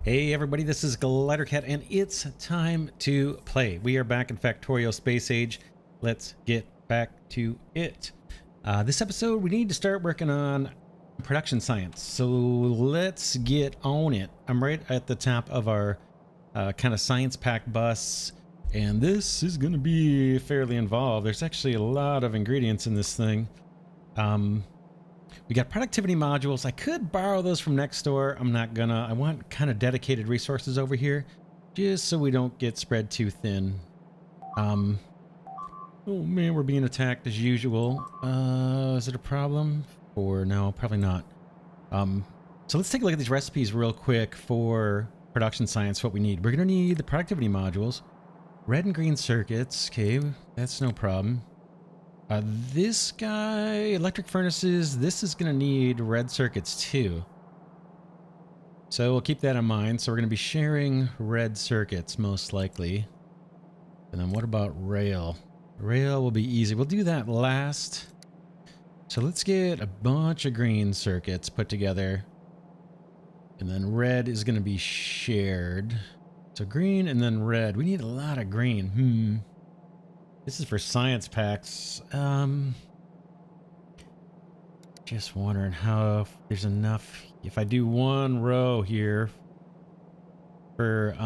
Hey everybody, this is Glidercat and it's time to play. We are back in Factorio Space Age. Let's get back to it. This episode we need to start working on production science. So let's get on it. I'm right at the top of our kind of science pack bus, and this is going to be fairly involved. There's actually a lot of ingredients in this thing. We got productivity modules. I could borrow those from next door. I'm not gonna. I want kind of dedicated resources over here, just so we don't get spread too thin. Oh man, we're being attacked as usual. Is it a problem? Or no, probably not. So let's take a look at these recipes real quick for production science, what we need. We're gonna need the productivity modules, red and green circuits. Okay, that's no problem. This guy, electric furnaces, this is going to need red circuits too. So we'll keep that in mind. So we're going to be sharing red circuits most likely. And then what about rail? Rail will be easy. We'll do that last. So let's get a bunch of green circuits put together. And then red is going to be shared. So green and then red. We need a lot of green. This is for science packs. Just wondering how if there's enough. If I do one row here for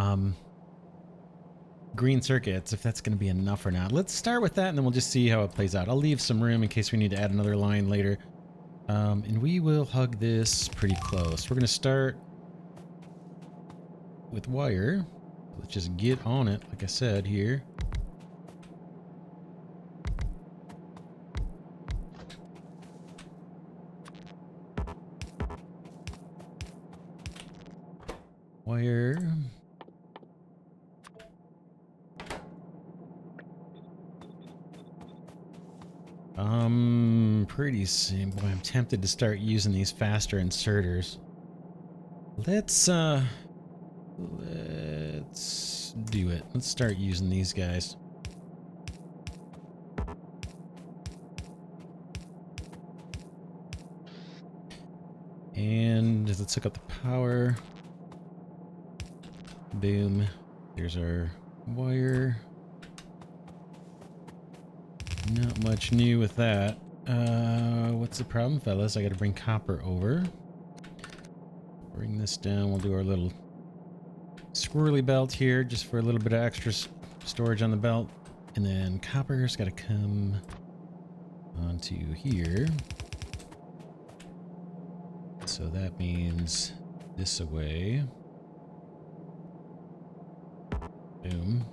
green circuits, if that's going to be enough or not. Let's start with that, and then we'll just see how it plays out. I'll leave some room in case we need to add another line later. And we will hug this pretty close. We're going to start with wire. Let's just get on it, like I said here. Wire. Pretty soon. Boy, I'm tempted to start using these faster inserters. Let's do it. Let's start using these guys. And let's hook up the power. Boom. There's our wire. Not much new with that. What's the problem, fellas? I gotta bring copper over. Bring this down. We'll do our little squirrely belt here just for a little bit of extra storage on the belt. And then copper's gotta come onto here. So that means this away. Boom.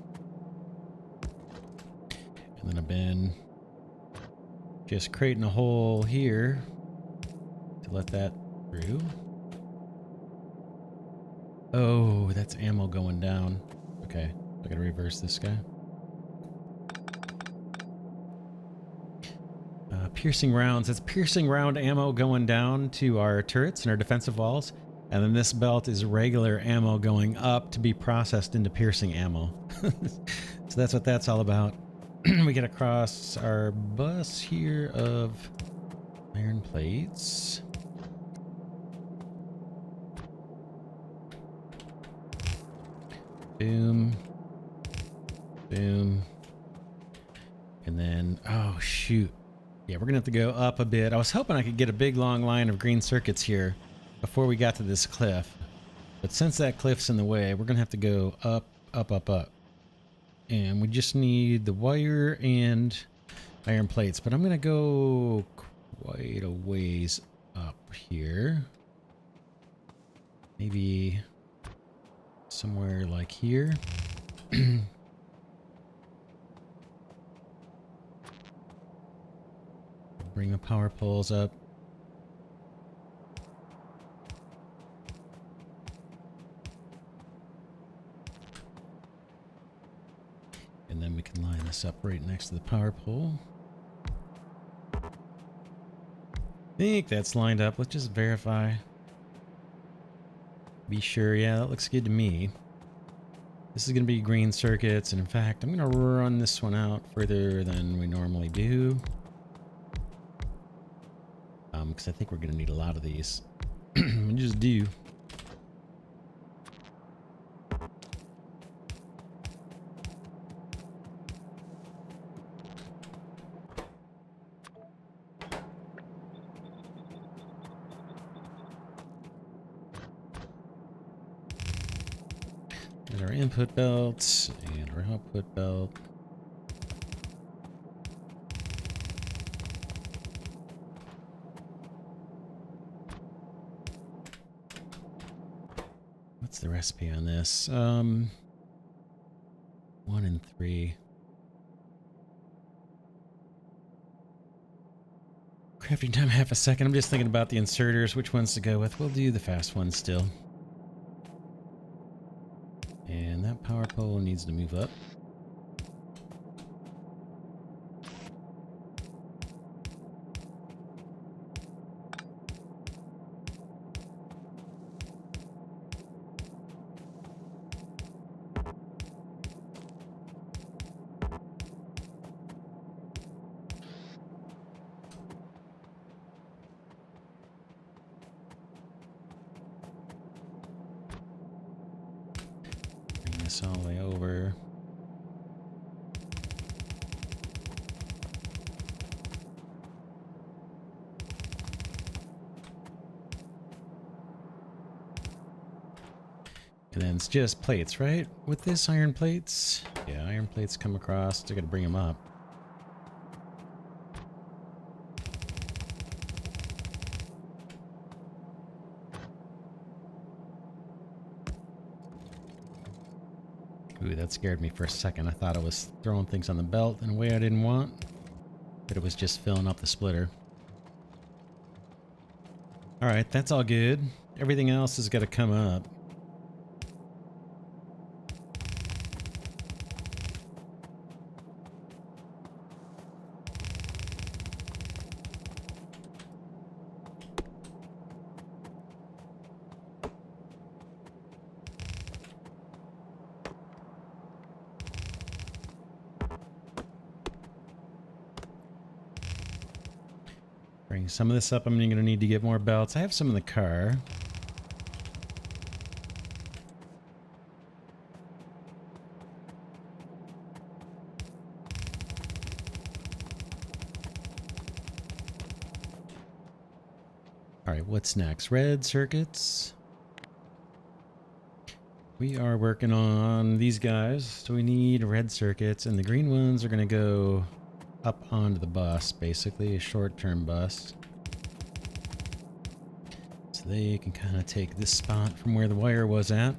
And then a bin. Just creating a hole here to let that through. Oh, that's ammo going down. Okay, I gotta reverse this guy. Piercing rounds. That's piercing round ammo going down to our turrets and our defensive walls. And then this belt is regular ammo going up to be processed into piercing ammo. So that's what that's all about. We get across our bus here of iron plates. Boom. Boom. And then, oh shoot. Yeah, we're gonna have to go up a bit. I was hoping I could get a big long line of green circuits here before we got to this cliff. But since that cliff's in the way, we're gonna have to go up, up, up, up. And we just need the wire and iron plates. But I'm gonna go quite a ways up here. Maybe somewhere like here. Bring the power poles up. And then we can line this up right next to the power pole. I think that's lined up. Let's just verify. Be sure. Yeah, that looks good to me. This is going to be green circuits. And in fact, I'm going to run this one out further than we normally do. Because I think we're going to need a lot of these. We just do. There's our input belt and our output belt. What's the recipe on this? 1 and 3. Crafting time half a second. I'm just thinking about the inserters, which ones to go with. We'll do the fast ones still. And that power pole needs to move up. Bring this all the way over. And then it's just plates, right? With this, iron plates? Yeah, iron plates come across. I gotta bring them up. Ooh, that scared me for a second. I thought I was throwing things on the belt in a way I didn't want, but it was just filling up the splitter. Alright, that's all good. Everything else has got to come up. Bring some of this up. I'm going to need to get more belts. I have some in the car. Alright, what's next? Red circuits. We are working on these guys, so we need red circuits, and the green ones are going to go up onto the bus, basically, a short-term bus. So they can kind of take this spot from where the wire was at.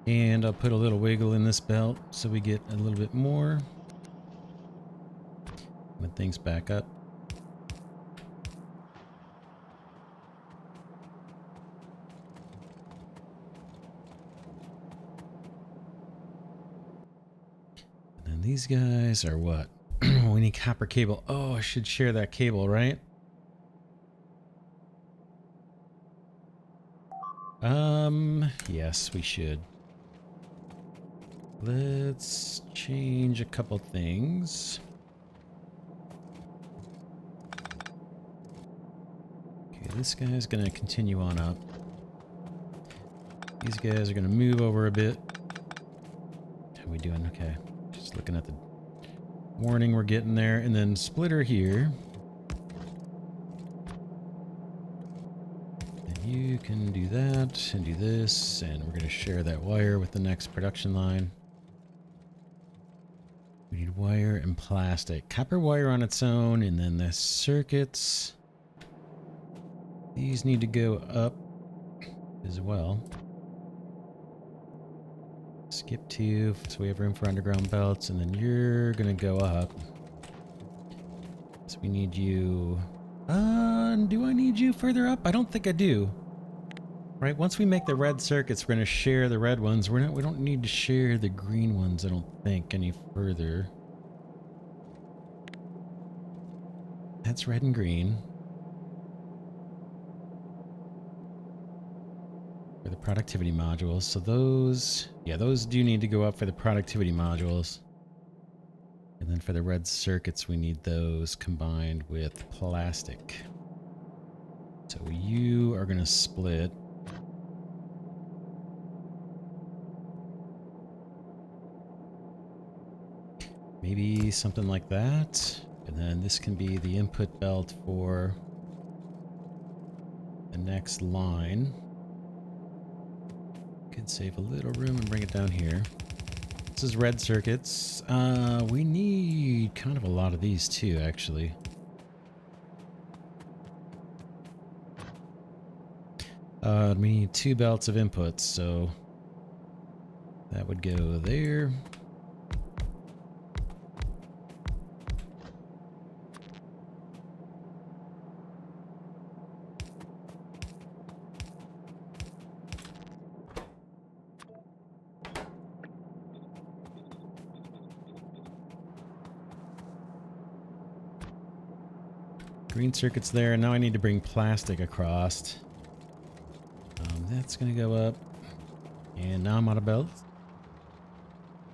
And I'll put a little wiggle in this belt so we get a little bit more. When things back up. And these guys are what? We need copper cable. Oh, I should share that cable, right? Yes, we should. Let's change a couple things. Okay, this guy's gonna continue on up. These guys are gonna move over a bit. How are we doing? Okay. Just looking at the warning we're getting there. And then splitter here. And you can do that and do this. And we're going to share that wire with the next production line. We need wire and plastic. Copper wire on its own. And then the circuits. These need to go up as well. Skip 2, so we have room for underground belts, and then you're gonna go up. So we need you... do I need you further up? I don't think I do. Right, once we make the red circuits, we're gonna share the red ones. We don't need to share the green ones, I don't think, any further. That's red and green. For the productivity modules. So those, yeah, those do need to go up for the productivity modules. And then for the red circuits, we need those combined with plastic. So you are going to split. Maybe something like that. And then this can be the input belt for the next line. Could save a little room and bring it down here. This is red circuits. We need kind of a lot of these too, actually. We need 2 belts of inputs, so that would go there. Green circuit's there. Now I need to bring plastic across. That's going to go up. And now I'm out of belts.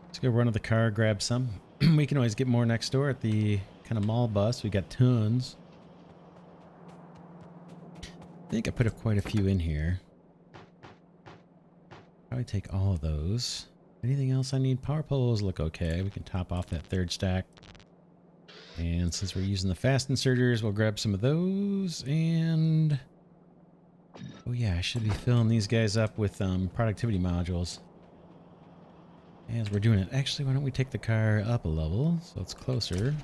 Let's go run to the car, grab some. We can always get more next door at the kind of mall bus. We got tons. I think I put quite a few in here. Probably take all of those. Anything else I need? Power poles look okay. We can top off that 3rd stack. And since we're using the fast inserters, we'll grab some of those. And oh yeah, I should be filling these guys up with productivity modules as we're doing it. Actually, why don't we take the car up a level so it's closer.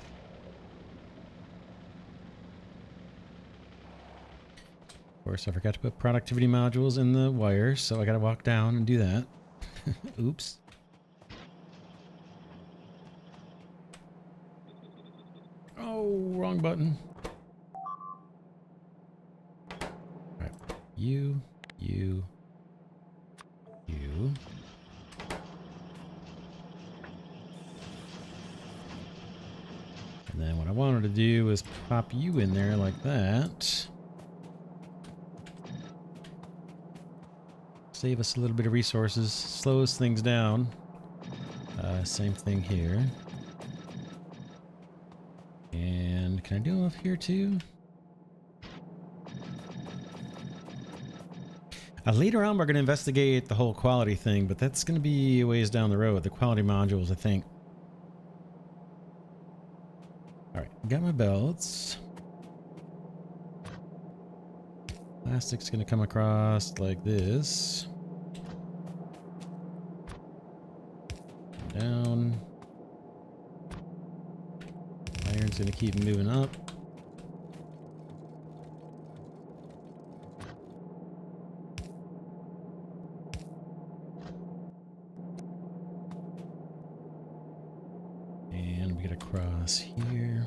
Of course, I forgot to put productivity modules in the wires, so I gotta walk down and do that. Oops. Oh, wrong button. Alright. You. And then what I wanted to do is pop you in there like that. Save us a little bit of resources, slows things down. Same thing here. And can I do off here too? Later on we're going to investigate the whole quality thing, but that's going to be a ways down the road. The quality modules, I think. Alright, got my belts. Plastic's going to come across like this. Down. Iron's going to keep moving up. And we get across here.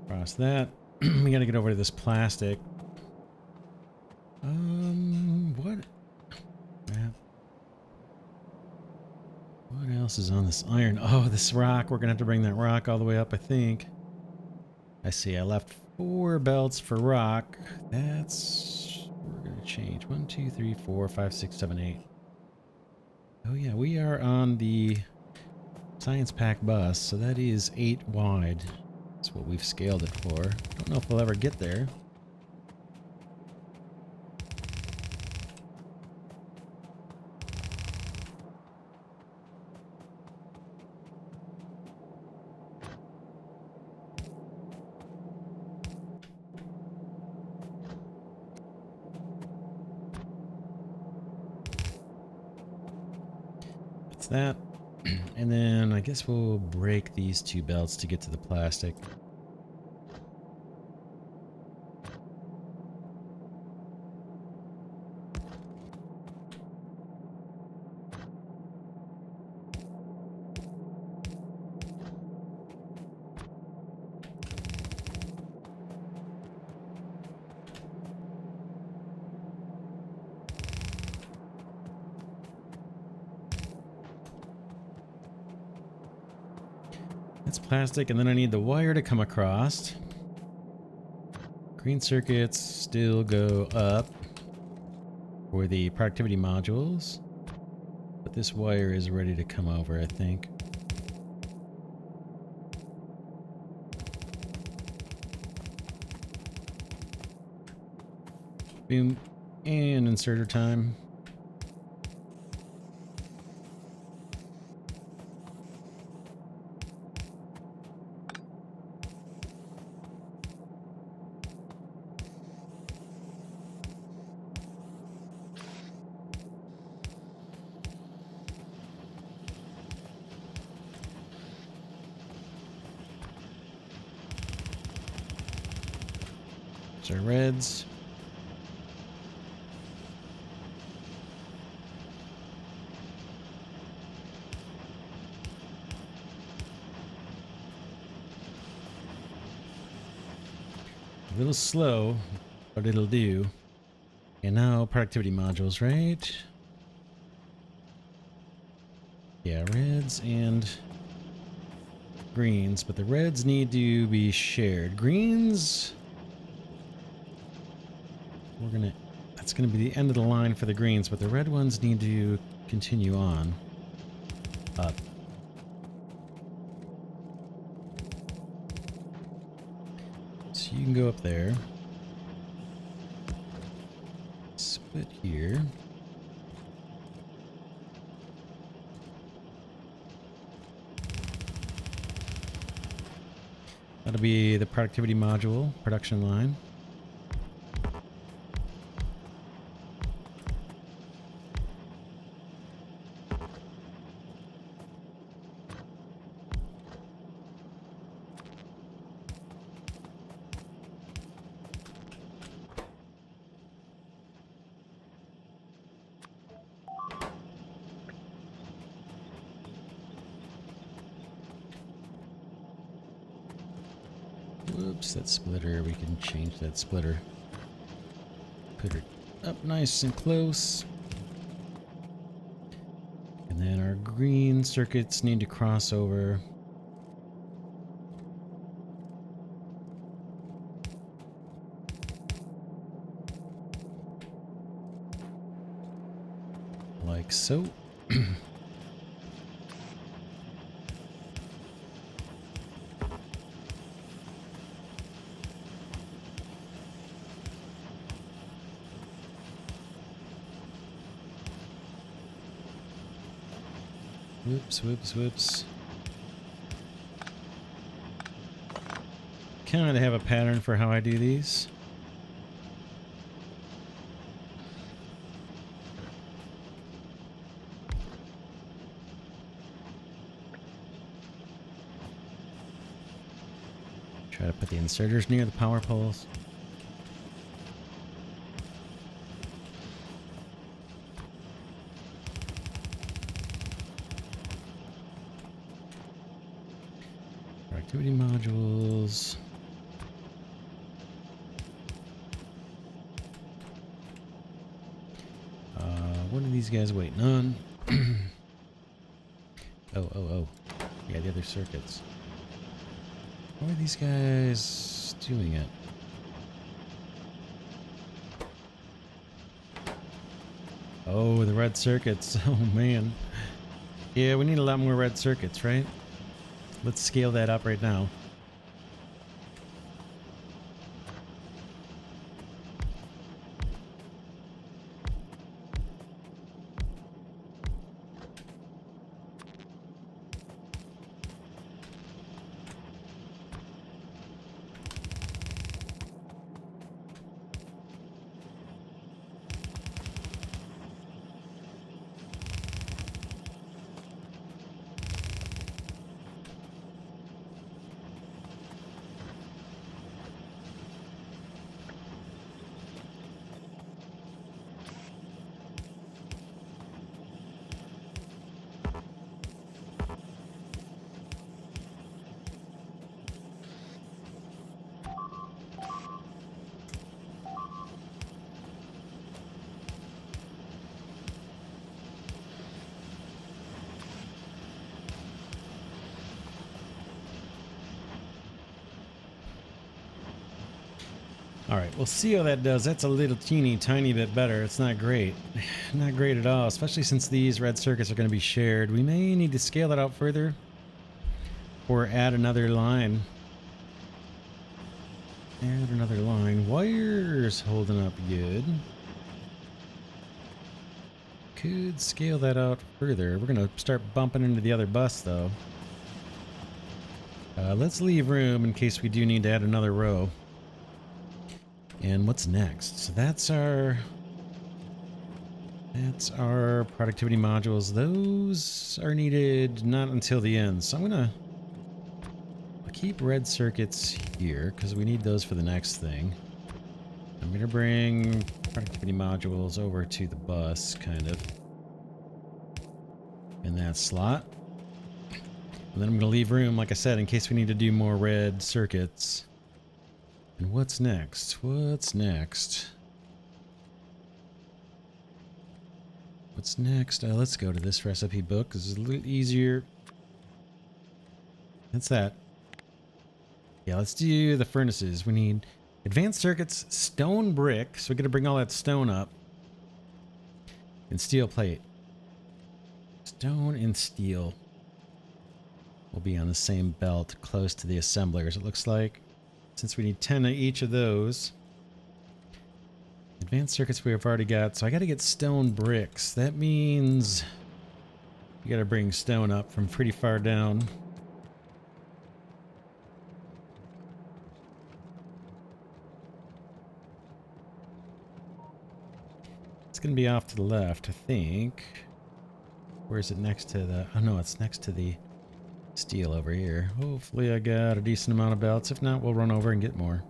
Across that. We gotta get over to this plastic. What? Crap. What else is on this iron? Oh, this rock. We're gonna have to bring that rock all the way up, I think. I see. I left 4 belts for rock. That's... We're gonna change. 1, 2, 3, 4, 5, 6, 7, 8. Oh yeah, we are on the science pack bus, so that is 8 wide. That's what we've scaled it for. Don't know if we'll ever get there. That's that. And then I guess we'll break these 2 belts to get to the plastic. That's plastic, and then I need the wire to come across. Green circuits still go up for the productivity modules, but this wire is ready to come over, I think. Boom, and inserter time. There's our reds. A little slow, but it'll do. And now productivity modules, right? Yeah, reds and greens, but the reds need to be shared. Greens, that's gonna be the end of the line for the greens, but the red ones need to continue on up. So you can go up there. Split here. That'll be the productivity module, production line. Whoops, that splitter, we can change that splitter. Put it up nice and close. And then our green circuits need to cross over. Like so. Whoops, whoops, whoops. Kind of have a pattern for how I do these. Try to put the inserters near the power poles. Activity modules. What are these guys waiting on? Oh. Yeah, the other circuits. Why are these guys doing it? Oh, the red circuits. Oh, man. Yeah, we need a lot more red circuits, right? Let's scale that up right now. Alright, we'll see how that does. That's a little tiny bit better. It's not great. Not great at all, especially since these red circuits are going to be shared. We may need to scale that out further or add another line. Add another line. Wire's holding up good. Could scale that out further. We're going to start bumping into the other bus, though. Let's leave room in case we do need to add another row. And what's next? So that's our productivity modules. Those are needed not until the end. So I'll keep red circuits here because we need those for the next thing. I'm going to bring productivity modules over to the bus, kind of, in that slot. And then I'm going to leave room, like I said, in case we need to do more red circuits. And what's next? What's next? What's next? Let's go to this recipe book, because it's a little easier. That's that. Yeah, let's do the furnaces. We need advanced circuits, stone brick, so we're going to bring all that stone up, and steel plate. Stone and steel will be on the same belt close to the assemblers, it looks like, since we need 10 of each of those. Advanced circuits we have already got, so I got to get stone bricks. That means you got to bring stone up from pretty far down. It's going to be off to the left, I think. Where is it next to the... Oh no, it's next to the steel over here. Hopefully I got a decent amount of belts. If not, we'll run over and get more.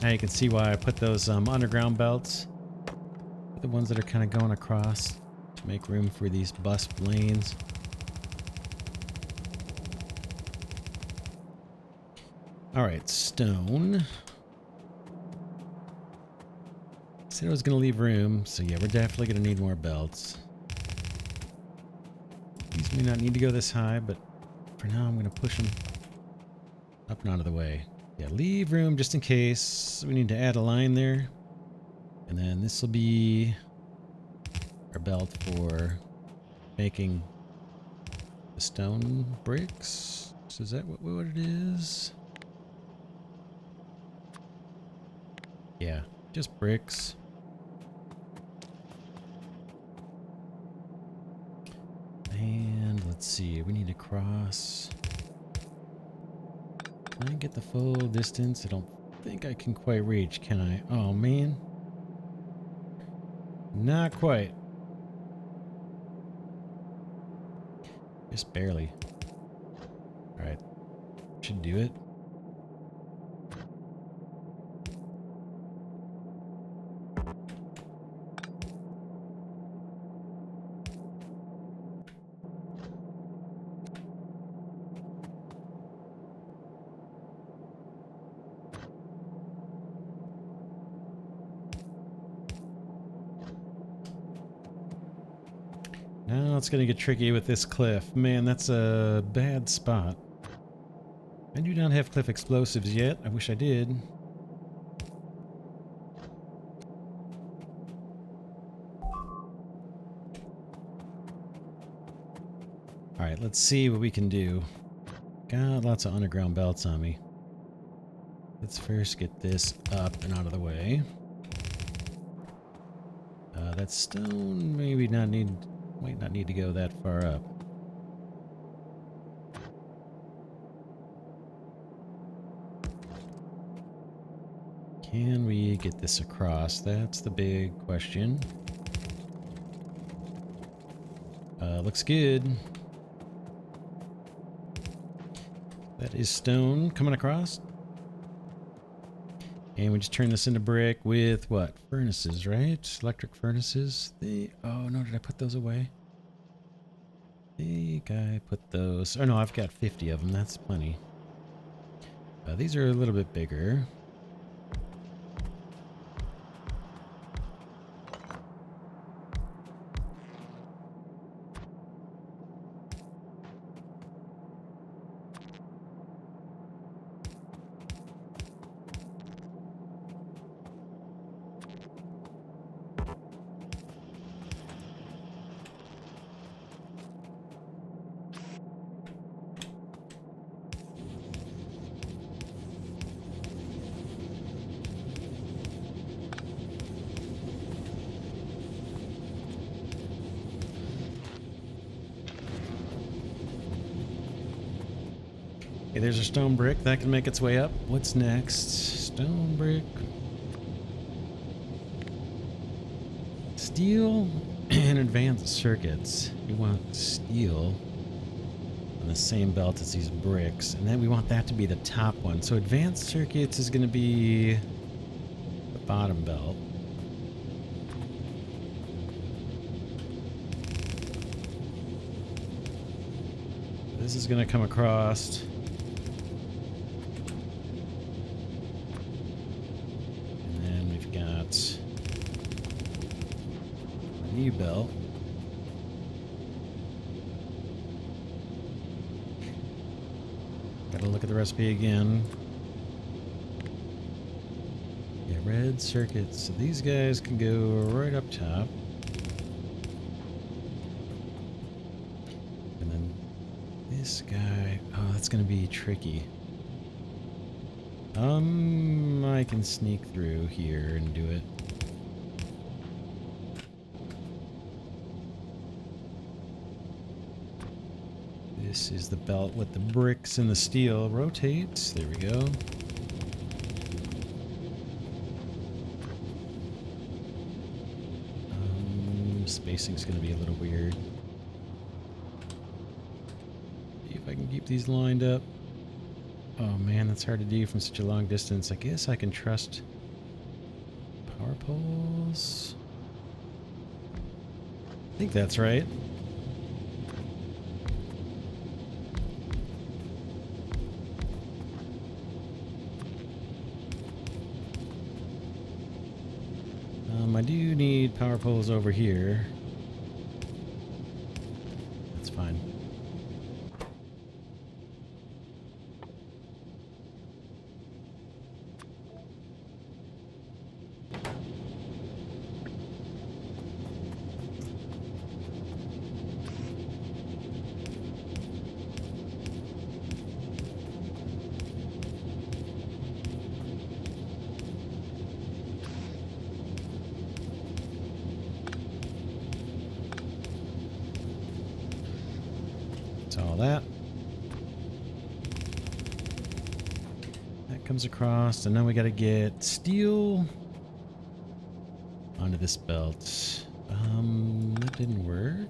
Now you can see why I put those underground belts. The ones that are kind of going across to make room for these bus lanes. Alright, stone. Said I was going to leave room, so yeah, we're definitely going to need more belts. These may not need to go this high, but for now I'm going to push them up and out of the way. Yeah, leave room just in case we need to add a line there. And then this will be our belt for making the stone bricks. So is that what it is? Yeah, just bricks. And let's see, we need to cross. Can I get the full distance? I don't think I can quite reach, can I? Oh man. Not quite. Just barely. Alright. Should do it. Now it's going to get tricky with this cliff. Man, that's a bad spot. I do not have cliff explosives yet. I wish I did. Alright, let's see what we can do. Got lots of underground belts on me. Let's first get this up and out of the way. That stone might not need to go that far up. Can we get this across? That's the big question. Looks good. That is stone coming across. And we just turn this into brick with what? Furnaces, right? Electric furnaces. Oh no, did I put those away? I think I put those... Oh no, I've got 50 of them. That's plenty. These are a little bit bigger. Okay, there's a stone brick. That can make its way up. What's next? Stone brick. steel and advanced circuits. We want steel on the same belt as these bricks, and then we want that to be the top one. So advanced circuits is going to be the bottom belt. This is going to come across. And then we've got a new belt. Gotta look at the recipe again. Yeah, red circuits. So these guys can go right up top. And then this guy. Oh, that's gonna be tricky. I can sneak through here and do it. This is the belt with the bricks and the steel. Rotates. There we go. Spacing's going to be a little weird. See if I can keep these lined up. Oh man, that's hard to do from such a long distance. I guess I can trust power poles. I think that's right. I do need power poles over here. That's fine. All that comes across, and now we got to get steel onto this belt. That didn't work.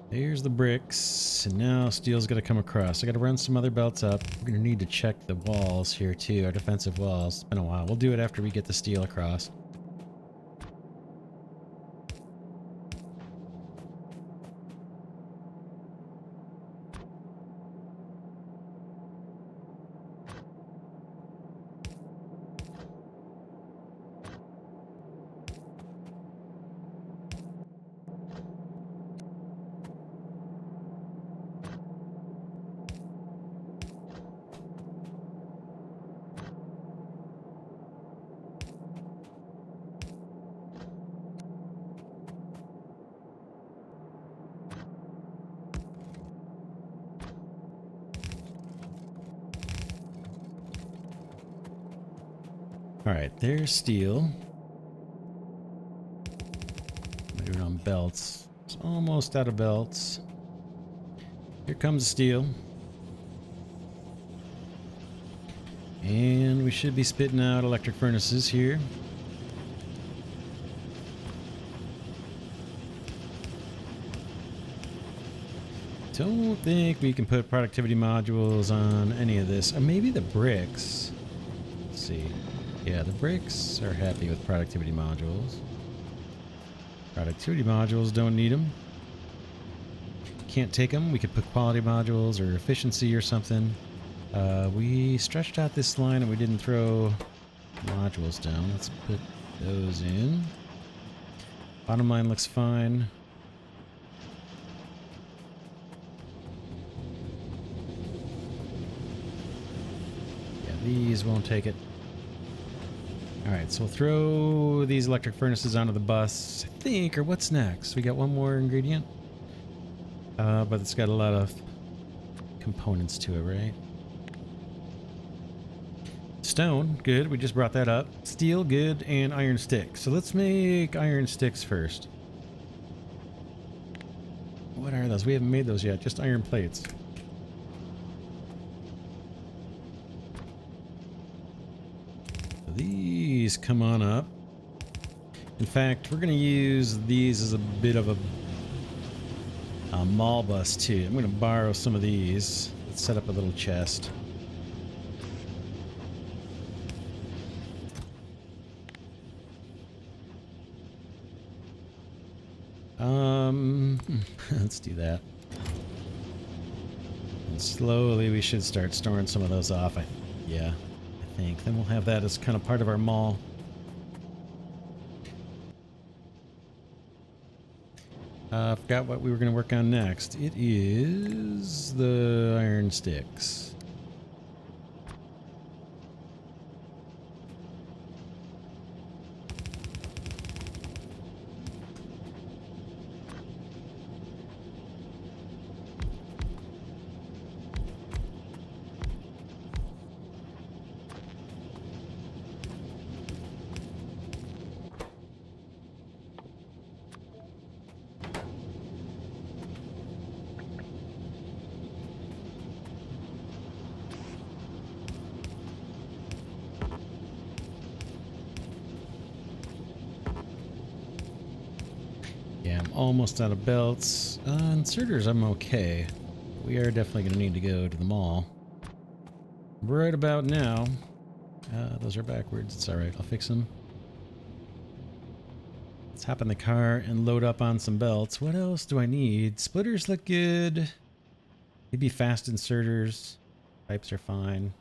There's the bricks, and now steel's got to come across. I got to run some other belts up. We're going to need to check the walls here too, our defensive walls. It's been a while. We'll do it after we get the steel across. Alright, there's steel. I'm doing it on belts. It's almost out of belts. Here comes steel. And we should be spitting out electric furnaces here. Don't think we can put productivity modules on any of this. Or maybe the bricks. Let's see. Yeah, the bricks are happy with productivity modules. Productivity modules don't need them. Can't take them. We could put quality modules or efficiency or something. We stretched out this line and we didn't throw modules down. Let's put those in. Bottom line looks fine. Yeah, these won't take it. Alright, so we'll throw these electric furnaces onto the bus, I think, or what's next? We got one more ingredient? But it's got a lot of components to it, right? Stone, good, we just brought that up. Steel, good, and iron sticks. So let's make iron sticks first. What are those? We haven't made those yet. Just iron plates. These come on up. In fact, we're going to use these as a bit of a mall bus too. I'm going to borrow some of these. Let's set up a little chest. Let's do that. And slowly we should start storing some of those off. Yeah, I think. Then we'll have that as kind of part of our mall. I forgot what we were going to work on next. It is the iron sticks. Yeah, I'm almost out of belts. Inserters, I'm okay. We are definitely going to need to go to the mall. Right about now. Those are backwards. It's alright, I'll fix them. Let's hop in the car and load up on some belts. What else do I need? Splitters look good. Maybe fast inserters. Pipes are fine.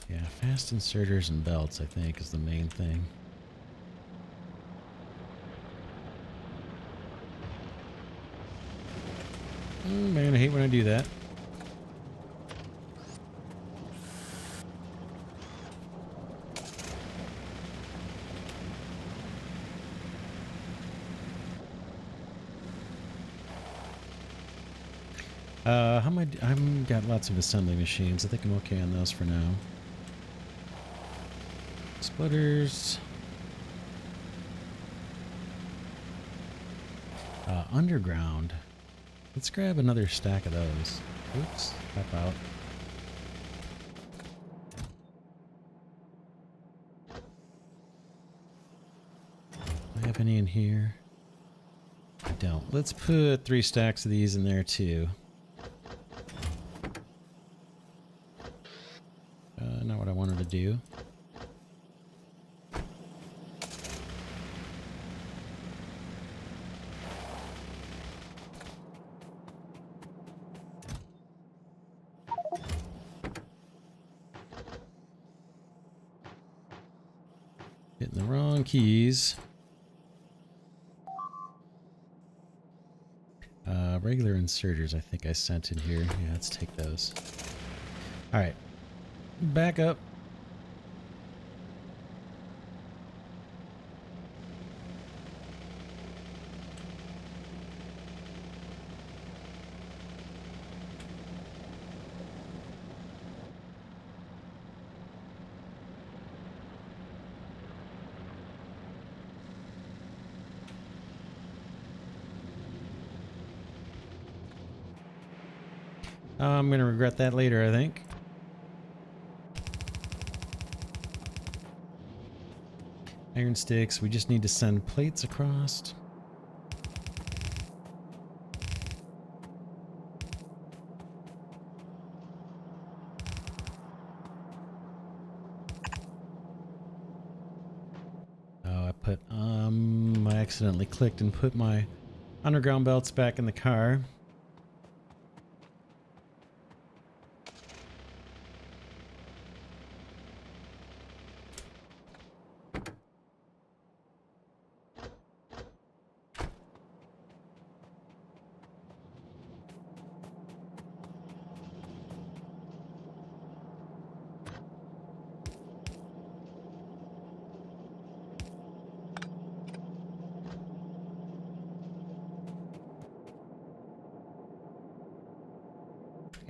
Yeah, fast inserters and belts, I think, is the main thing. Oh man, I hate when I do that. How am I'm got lots of assembly machines. I think I'm okay on those for now. Splitters. Underground. Let's grab another stack of those. Oops, tap out. Do I have any in here? I don't. Let's put 3 stacks of these in there too. Not what I wanted to do. Hitting the wrong keys. Regular inserters I think I sent in here. Yeah, let's take those. Alright. Back up. I'm going to regret that later, I think. Iron sticks. We just need to send plates across. Oh, I accidentally clicked and put my underground belts back in the car.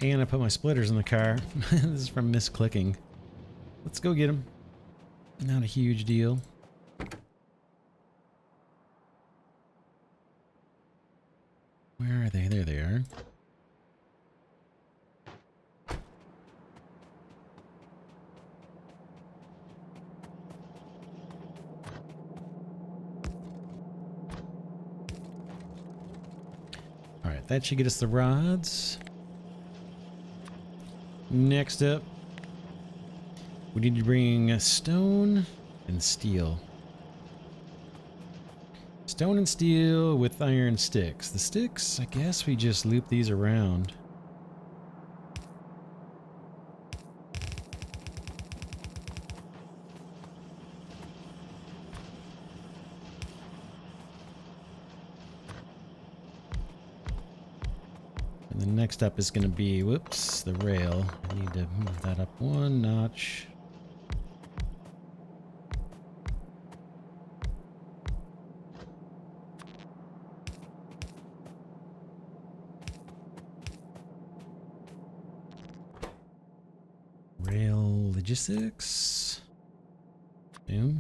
And I put my splitters in the car. This is from misclicking. Let's go get them. Not a huge deal. that should get us the rods. Next up, we need to bring stone and steel. Stone and steel with iron sticks. The sticks, I guess we just loop these around. And the next up is going to be, whoops, the rail. I need to move that up one notch. Rail logistics. Boom.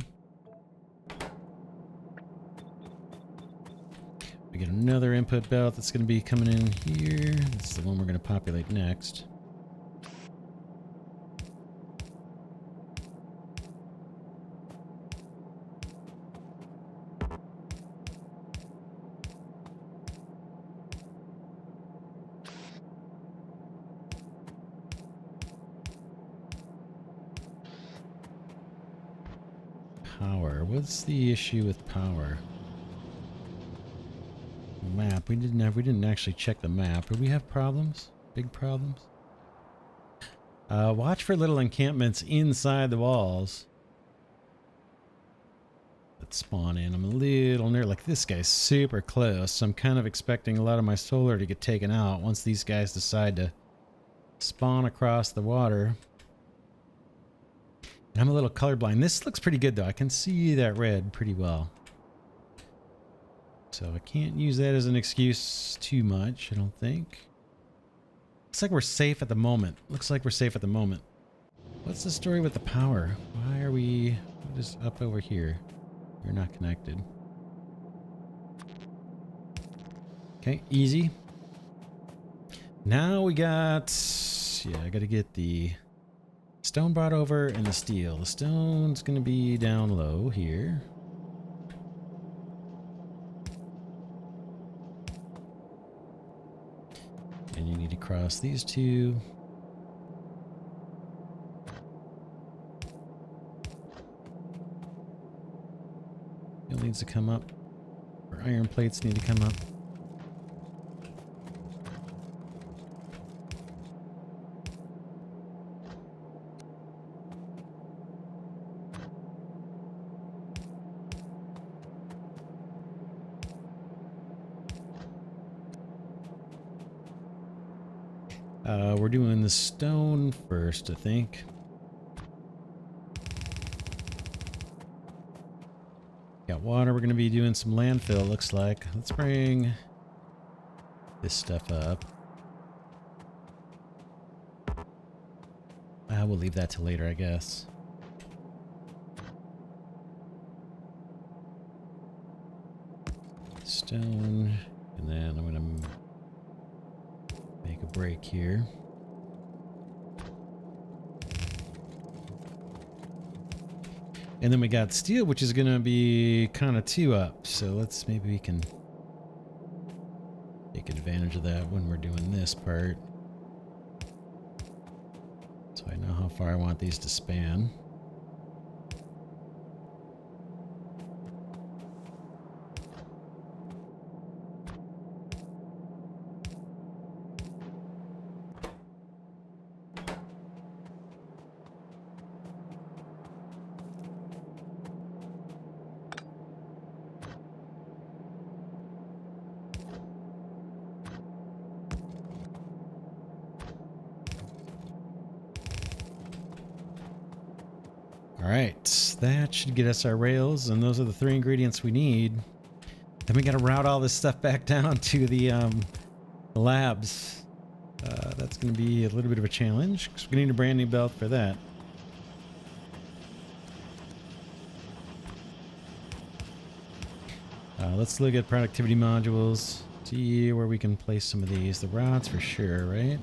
We get another input belt that's going to be coming in here. That's the one we're going to populate next. Power. What's the issue with power? Map. We didn't actually check the map. Do we have problems? Big problems? Watch for little encampments inside the walls that spawn in. I'm a little near, like this guy's super close, so I'm kind of expecting a lot of my solar to get taken out once these guys decide to spawn across the water. I'm a little colorblind. This looks pretty good though. I can see that red pretty well. So I can't use that as an excuse too much, I don't think. Looks like we're safe at the moment. Looks like we're safe at the moment. What's the story with the power? Why are we... What is up over here? You're not connected. Okay, easy. Now we got... Yeah, I gotta get the stone brought over and the steel. The stone's gonna be down low here. And you need to cross these two. Steel needs to come up. Or iron plates need to come up. We're doing the stone first, I think. Got water. We're going to be doing some landfill, looks like. Let's bring this stuff up. We'll leave that till later, I guess. Stone. And then I'm going to make a break here. And then we got steel, which is going to be kind of 2 up. So let's, maybe we can take advantage of that when we're doing this part. So I know how far I want these to span. Alright, that should get us our rails, and those are the 3 ingredients we need. Then we gotta route all this stuff back down to the labs. That's gonna be a little bit of a challenge, because we need a brand new belt for that. Let's look at productivity modules, see where we can place some of these. The rods for sure, right?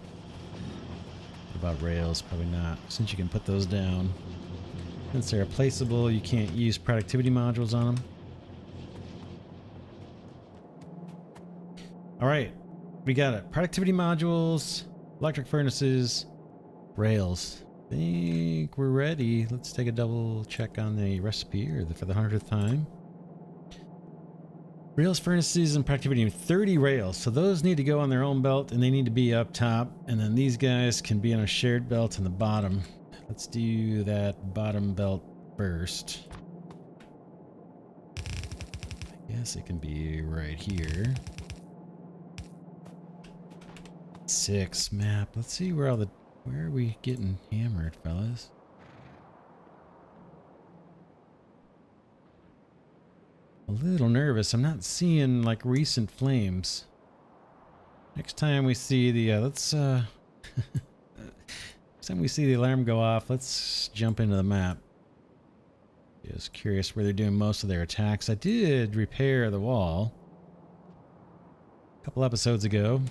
What about rails? Probably not, since you can put those down. Since they're replaceable, you can't use productivity modules on them. Alright, we got it. Productivity modules, electric furnaces, rails. I think we're ready. Let's take a double check on the recipe for the 100th time. Rails, furnaces, and productivity. 30 rails. So those need to go on their own belt and they need to be up top. And then these guys can be on a shared belt in the bottom. Let's do that bottom belt first. I guess it can be right here. 6 map. Let's see where where are we getting hammered, fellas? A little nervous. I'm not seeing like recent flames. Next time we see the next time we see the alarm go off, let's jump into the map. Just curious where they're doing most of their attacks. I did repair the wall a couple episodes ago.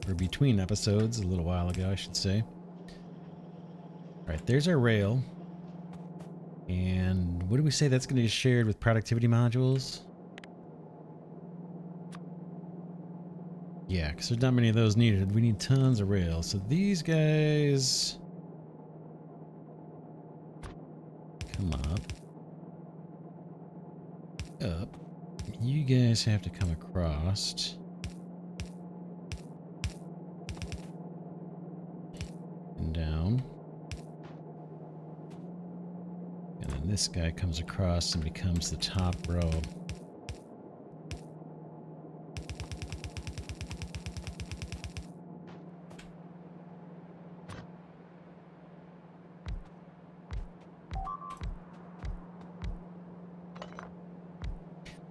Or between episodes, a little while ago, I should say. Alright, there's our rail. And what do we say that's going to be shared with productivity modules? Yeah, because there's not many of those needed. We need tons of rails. So these guys come up. You guys have to come across. And down. And then this guy comes across and becomes the top row.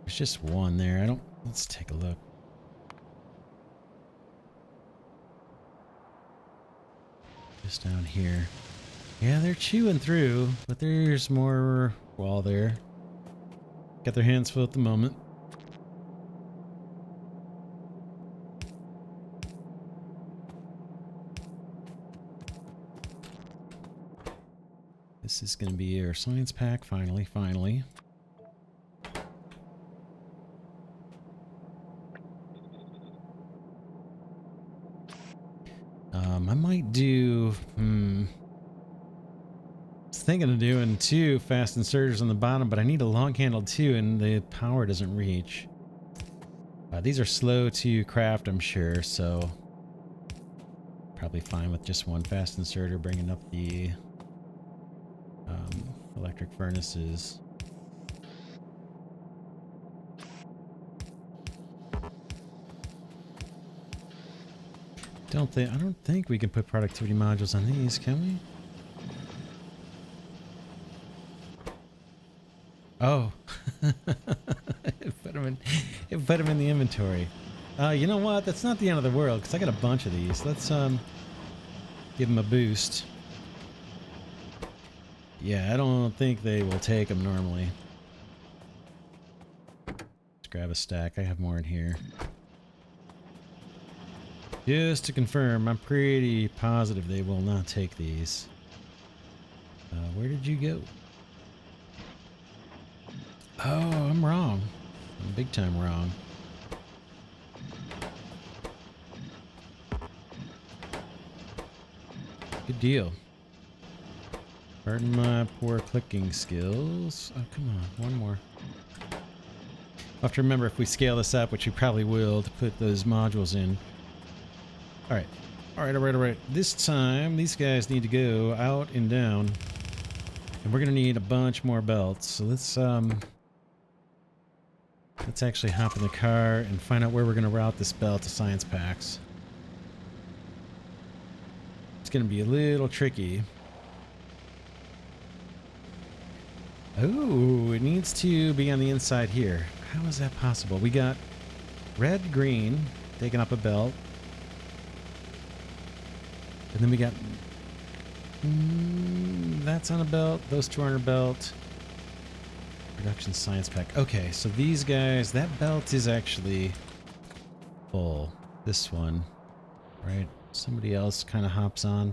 There's just one there. Let's take a look. Just down here. Yeah, they're chewing through, but there's more wall there. Got their hands full at the moment. This is going to be our science pack, finally. I might do... I was thinking of doing 2 fast inserters on the bottom, but I need a long handle too, and the power doesn't reach. These are slow to craft, I'm sure, so... probably fine with just 1 fast inserter, bringing up the electric furnaces. I don't think we can put productivity modules on these, can we? Oh. it put them in the inventory. You know what? That's not the end of the world, because I got a bunch of these. Let's give them a boost. Yeah, I don't think they will take them normally. Let's grab a stack. I have more in here. Just to confirm, I'm pretty positive they will not take these. Where did you go? Oh, I'm wrong. I'm big time wrong. Good deal. Pardon my poor clicking skills. Oh, come on. One more. I'll have to remember if we scale this up, which we probably will, to put those modules in. Alright. Alright. This time, these guys need to go out and down. And we're going to need a bunch more belts. So let's actually hop in the car and find out where we're going to route this belt to science packs. It's going to be a little tricky. Oh, it needs to be on the inside here. How is that possible? We got red, green, taking up a belt. And then we got... that's on a belt. Those 2 are on a belt. Production science pack. Okay, so these guys... that belt is actually full. This one. Right? Somebody else kind of hops on.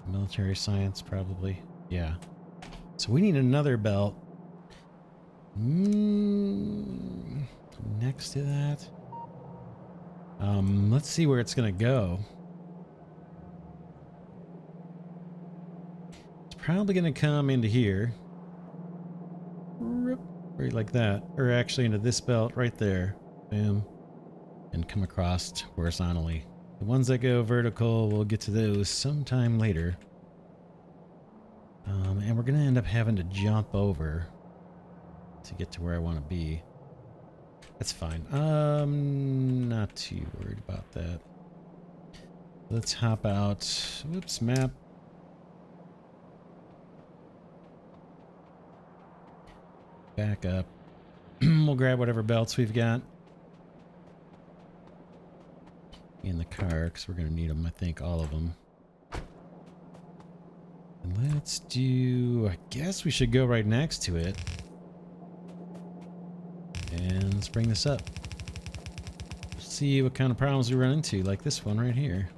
Military science, probably. Yeah. So we need another belt. Next to that. Let's see where it's gonna go. It's probably gonna come into here. Right like that. Or actually into this belt right there. Boom. And come across horizontally. The ones that go vertical, we'll get to those sometime later. And we're gonna end up having to jump over to get to where I want to be. That's fine. Not too worried about that. Let's hop out. Whoops, map. Back up. We'll grab whatever belts we've got in the car, because we're going to need them, I think, all of them. And let's do... I guess we should go right next to it. And let's bring this up. See what kind of problems we run into, like this one right here.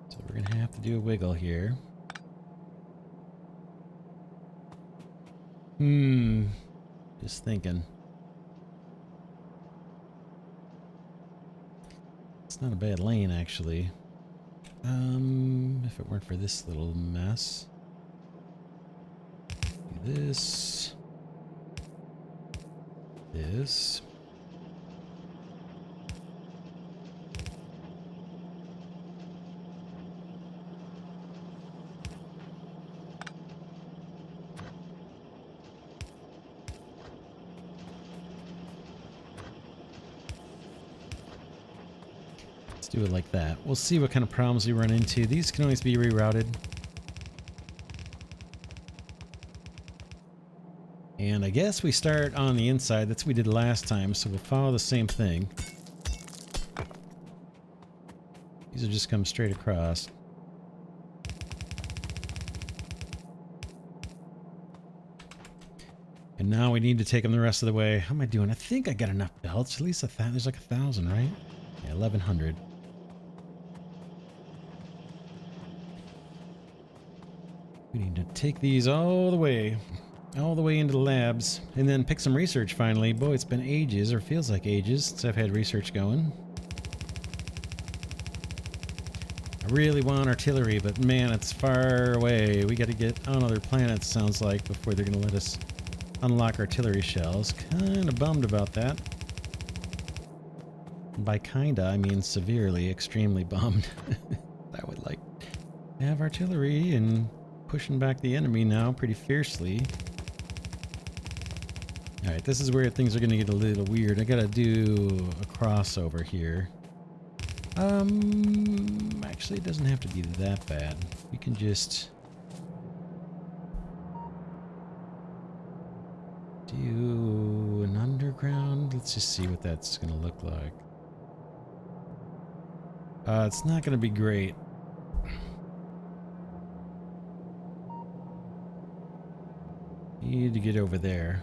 So we're going to have to do a wiggle here. Just thinking. It's not a bad lane, actually. If it weren't for this little mess. Do this. This. Do it like that. We'll see what kind of problems we run into. These can always be rerouted. And I guess we start on the inside. That's what we did last time, so we'll follow the same thing. These will just come straight across. And now we need to take them the rest of the way. How am I doing? I think I got enough belts. At least there's like 1,000, right? Yeah, 1,100. We need to take these all the way into the labs, and then pick some research finally. Boy, it's been ages, or feels like ages, since I've had research going. I really want artillery, but man, it's far away. We gotta get on other planets, sounds like, before they're gonna let us unlock artillery shells. Kinda bummed about that. And by kinda, I mean severely, extremely bummed. I would like to have artillery and pushing back the enemy now pretty fiercely. Alright, this is where things are going to get a little weird. I gotta do a crossover here. Actually, it doesn't have to be that bad. We can just do an underground. Let's just see what that's going to look like. It's not going to be great. Need to get over there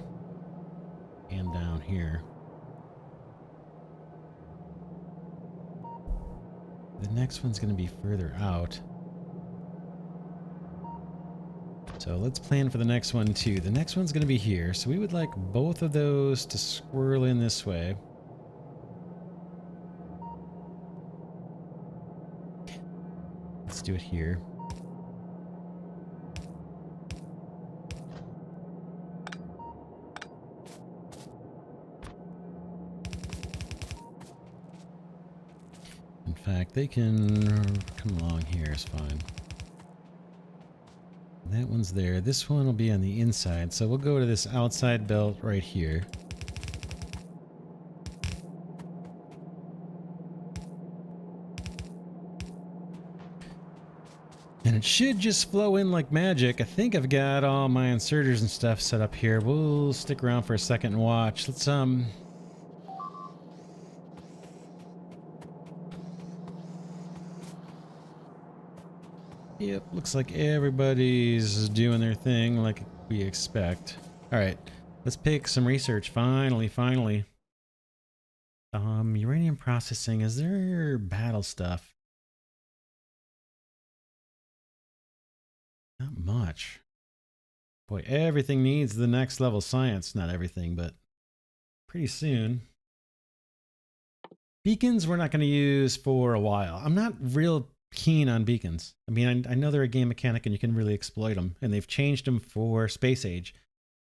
and down here. The next one's going to be further out. So let's plan for the next one too. The next one's going to be here. So we would like both of those to swirl in this way. Let's do it here. In fact, they can come along here is fine. That one's there. This one will be on the inside, so we'll go to this outside belt right here. And it should just flow in like magic. I think I've got all my inserters and stuff set up here. We'll stick around for a second and watch. Let's Yep, looks like everybody's doing their thing like we expect. Alright, let's pick some research. Finally. Uranium processing. Is there battle stuff? Not much. Boy, everything needs the next level science. Not everything, but pretty soon. Beacons we're not going to use for a while. I'm not real keen on beacons. I mean, I know they're a game mechanic and you can really exploit them, and they've changed them for Space Age.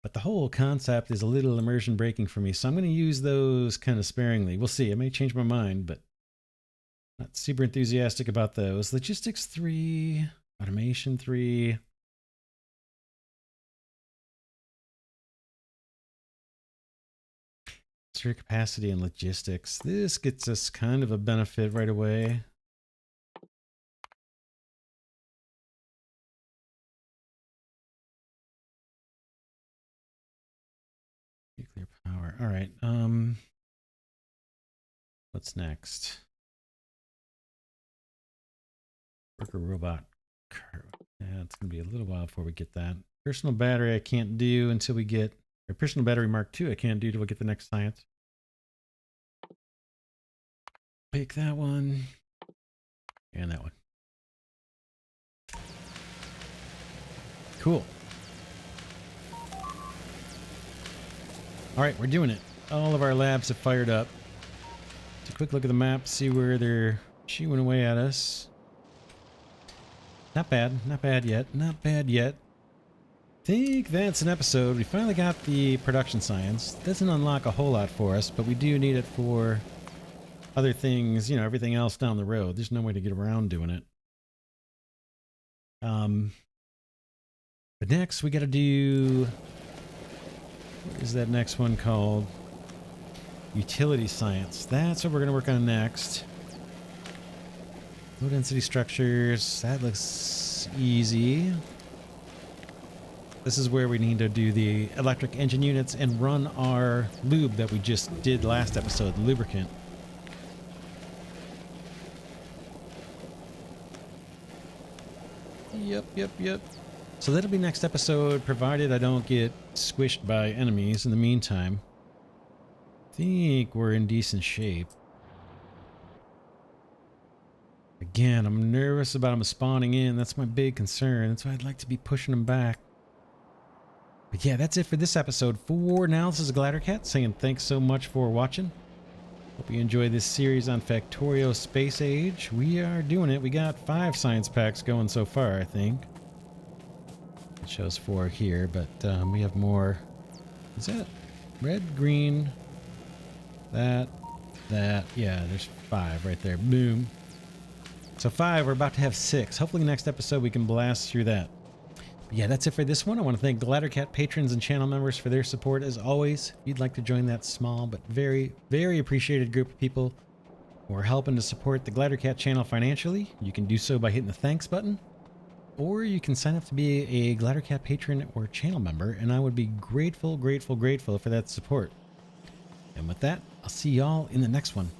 But the whole concept is a little immersion breaking for me, so I'm going to use those kind of sparingly. We'll see. I may change my mind, but not super enthusiastic about those. Logistics 3, automation 3. Extra capacity and logistics. This gets us kind of a benefit right away. Nuclear power. All right. What's next? Worker robot. Yeah, it's gonna be a little while before we get that. Personal battery I can't do until we get, or personal battery Mark II I can't do till we get the next science. Pick that one. And that one. Cool. All right, we're doing it. All of our labs have fired up. Take a quick look at the map, see where they're chewing away at us. Not bad. Not bad yet. Not bad yet. Think that's an episode. We finally got the production science. Doesn't unlock a whole lot for us, but we do need it for other things, you know, everything else down the road. There's no way to get around doing it. But next we got to do, what is that next one called? Utility science. That's what we're going to work on next. Low density structures. That looks easy. This is where we need to do the electric engine units and run our lube that we just did last episode, the lubricant. Yep. So that'll be next episode, provided I don't get squished by enemies in the meantime. I think we're in decent shape. Again, I'm nervous about them spawning in. That's my big concern. That's why I'd like to be pushing them back. But yeah, that's it for this episode. For now, this is Glidercat saying thanks so much for watching. Hope you enjoy this series on Factorio Space Age. We are doing it. We got 5 science packs going so far, I think. It shows 4 here, but we have more. Is that red, green, that? Yeah, there's 5 right there. Boom. So 5, we're about to have 6. Hopefully next episode we can blast through that. But yeah, that's it for this one. I want to thank Glidercat patrons and channel members for their support as always. If you'd like to join that small but very, very appreciated group of people who are helping to support the Glidercat channel financially, you can do so by hitting the thanks button. Or you can sign up to be a Glidercat patron or channel member, and I would be grateful for that support. And with that, I'll see y'all in the next one.